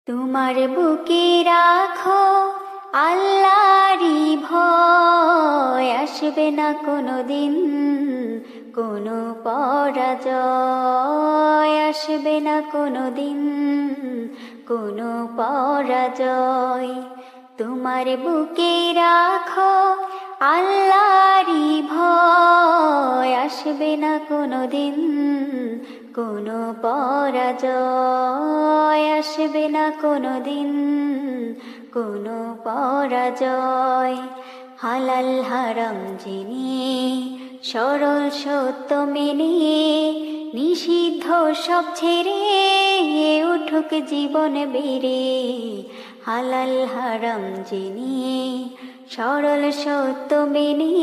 তোমার বুকে রাখো আল্লাহরই ভয়, আসবে না কোনোদিন কোনো পরাজয়, আসবে না কোনোদিন কোনো পরাজয়। তোমার বুকে রাখো আল্লাহরই ভয়, আসবে না কোনোদিন কোনো পরাজয়, আসবে না কোনোদিন কোনো পরাজয়। হালাল হারাম জেনে সরল সত্য মেনে নিষিদ্ধ সব ছেড়ে উঠুক জীবন বেড়ে। হালাল হারাম জেনে সরল সত্য মেনে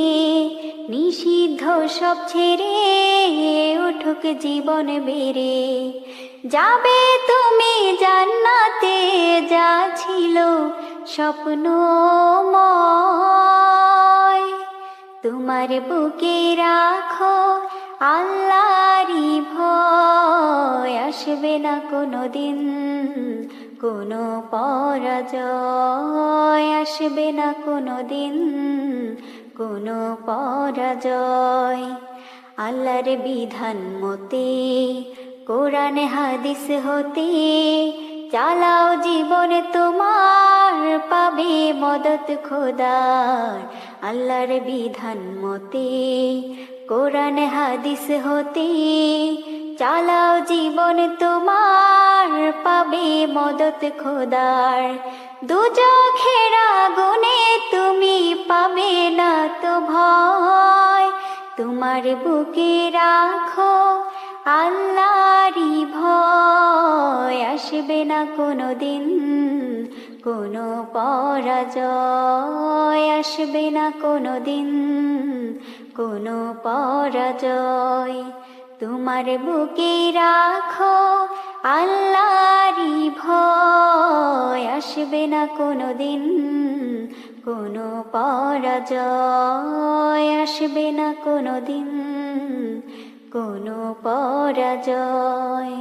নিষিদ্ধ সব ছেড়ে উঠুক জীবন বেড়ে। যাবে তুমি জান্নাতে, যা ছিল স্বপ্নময়। তোমার বুকে রাখো আল্লাহরই ভয়, আসবে না কোনোদিন কোনো পরাজয়, আসবে না কোনোদিন কোনো পরাজয়। আল্লাহর বিধান মতে কোরআন হাদিস হতে চালাও জীবন তোমার, পাবে মদত খোদার। আল্লাহর বিধান মতে কোরআন হাদিস হতে চালাও জীবন তোমার, পাবে মদত খোদার। দুজখের আগুনে তুমি পাবে না তো ভয়। তোমার বুকে রাখো আল্লাহরই ভয়, আসবে না কোনোদিন কোনো পরাজয়, আসবে না কোনোদিন কোনো পরাজয়। তোমার বুকে রাখো আল্লাহরই ভয়, আসবে না কোনোদিন কোনো পরাজয়, আসবে না কোনোদিন কোনো পরাজয়।